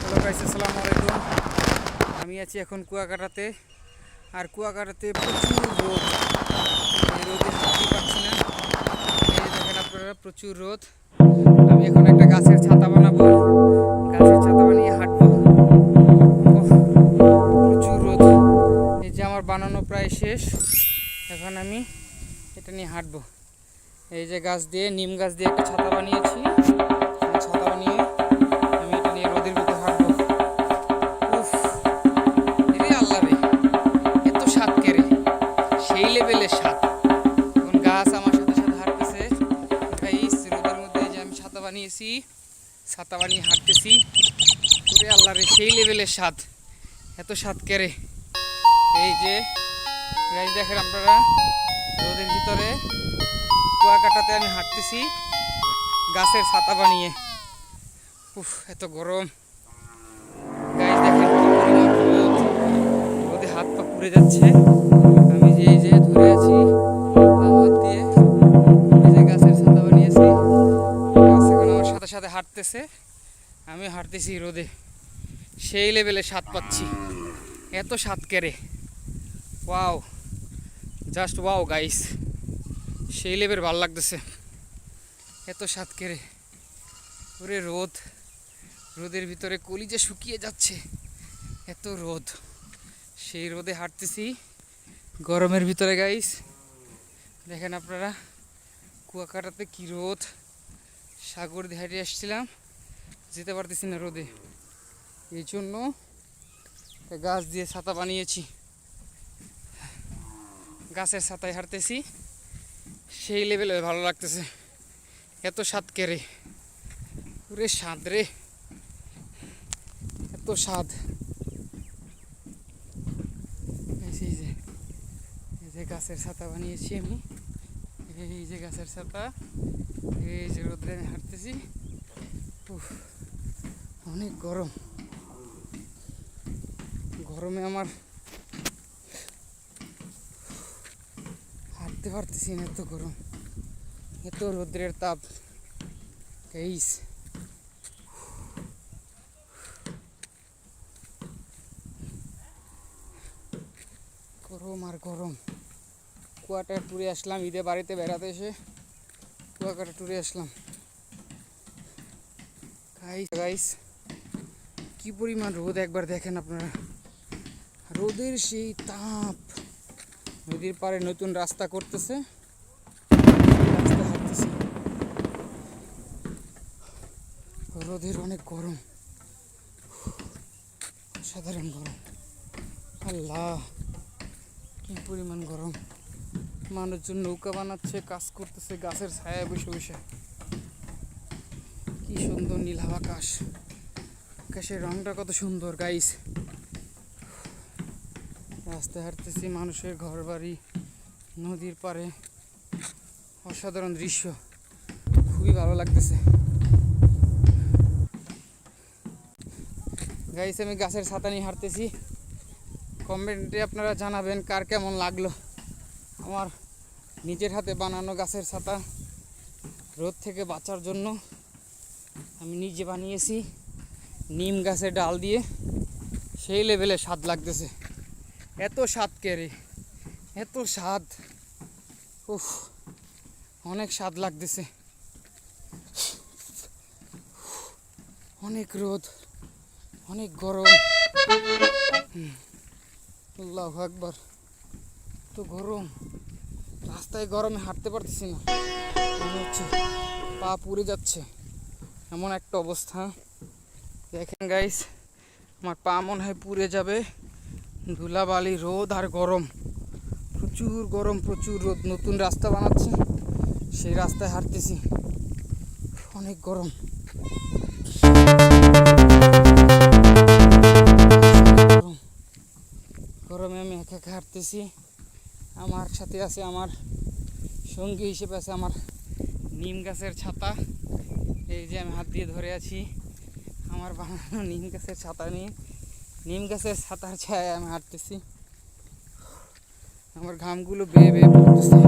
Hello guys, আসসালামু আলাইকুম। আমি আছি এখন কুয়াকাটাতে। আর কুয়াকাটাতে প্রচুর রোদ, এই রোদে হাঁটতে পারছি না। এই দেখেন আপনারা, প্রচুর রোদ। আমি এখন একটা গাছের ছাতা বানাবো, গাছের ছাতা বানিয়ে হাঁটবো। ওহ, প্রচুর রোদ। এই যে আমার বানানো প্রায় শেষ। এখন আমি এটা নিয়ে হাঁটবো। এই যে গাছ দিয়ে, নিম গাছ দিয়ে একটা ছাতা বানিয়েছি। ছাতা বানিয়ে আমি এটা নিয়ে রোদের ভিতরে হাঁটবো। উফ, রে আল্লাহ রে, এত স্বাদ কেড়ে, সেই লেভেলের স্বাদ। এখন গাছ আমার সাথে সাথে হাঁটতেছে। গাইস, রোদের মধ্যে যে আমি ছাতা বানিয়েছি, ছাতা বানিয়ে হাঁটতেছি। ওরে আল্লাহ রে, সেই লেভেলের স্বাদ, এত স্বাদ কেড়ে। এই যে গাইস, দেখেন আপনারা, রোদের ভিতরে কুয়াকাটাতে আমি হাঁটতেছি গাছের ছাতা বানিয়ে। উফ, এত গরম। গাইস দেখেন, কি পরিমাণ রোদ, রোদে হাত পা পুড়ে যাচ্ছে। আমি যে এই যে ধরে আছি হাত দিয়ে, এই যে গাছের ছাতা বানিয়েছি, গাছ এখন আমার সাথে সাথে হাঁটতেছে, আমি হাঁটতেছি রোদে। সেই লেভেলে স্বাদ পাচ্ছি, এত স্বাদ কেড়ে। ওয়াও, জাস্ট ওয়াও গাইস, সেই লেভেল ভালো লাগতেছে, এত স্বাদ কেড়ে। ওরে রোদ, রোদের ভিতরে কলিজা শুকিয়ে যাচ্ছে, এত রোদ। সেই রোদে হাঁটতেছি গরমের ভিতরে গাইস। দেখেন আপনারা, কুয়াকাটাতে কি রোদ। সাগর দিয়ে হেঁটে আসছিলাম, যেতে পারতেছি না রোদে, এই জন্য গাছ দিয়ে ছাতা বানিয়েছি। গাছের ছাতায় হাঁটতেছি, সেই লেভেলে ভালো লাগতেছে, এত স্বাদ কেড়ে। ওরে স্বাদ রে, এত স্বাদ। এই যে গাছের ছাতা বানিয়েছি আমি, এই যে গাছের ছাতা, এই যে রোদ্রে আমি হাঁটতেছি। উফ, অনেক গরম, গরমে আমার হাঁটতে পারতেছি না, এত গরম, এত রোদ্রের তাপ গাইস। গরম আর গরম। কুয়াকাটা ট্যুরে আসলাম, ঈদে বাড়িতে বেড়াতে এসে কুয়াকাটা ট্যুরে আসলাম। গাইস, কি পরিমাণ রোদ একবার দেখেন আপনারা, রোদের সেই তাপ। নদীর পাড়ে নতুন রাস্তা করতেছে, রাস্তা হাঁটতেছি, রোদের অনেক গরম, সাধারণ গরম। আল্লাহ, কি পরিমাণ গরম। মানুষজন নৌকা বানাচ্ছে, কাজ করতেছে গাছের ছায়ায় বসে বসে। কি সুন্দর নীলাভ আকাশ, আকাশের রংটা কত সুন্দর গাইস। রাস্তায় হাঁটতেছি, মানুষের ঘর বাড়ি, নদীর পাড়ে, অসাধারণ দৃশ্য, খুবই ভালো লাগতেছে গাইস। আমি গাছের ছাতা নিয়ে হাঁটতেছি, কমেন্টে আপনারা জানাবেন কার কেমন লাগলো আমার নিজের হাতে বানানো গাছের ছাতা। রোদ থেকে বাঁচার জন্য আমি নিজে বানিয়েছি নিম গাছের ডাল দিয়ে, সেই লেভেলে স্বাদ লাগতেছে, এত স্বাদ কেড়ে, এত স্বাদ। উফ, অনেক স্বাদ লাগতেছে, অনেক রোদ, অনেক গরম। আল্লাহু আকবার, তো গরম, রাস্তায় গরমে হাঁটতে পারতেছি না, মনে হচ্ছে পা পুড়ে যাচ্ছে, এমন একটা অবস্থা। দেখেন গাইস, আমার পা মনে হয় পুড়ে যাবে, ধুলাবালি, রোদ আর গরম, প্রচুর গরম, প্রচুর রোদ। নতুন রাস্তা বানাচ্ছে, সেই রাস্তায় হাঁটতেছি, অনেক গরম। গরমে আমি একা একা হাঁটতেছি, আমার সাথে আছে, আমার সঙ্গী হিসেবে আছে আমার নিম গাছের ছাতা। এই যে আমি হাত দিয়ে ধরে আছি আমার বানানো নিম গাছের ছাতা নিয়ে, নিম গাছের ছাতার ছায়ায় আমি হাঁটতেছি। আমার ঘামগুলো বেয়ে বেয়ে পড়তেছে,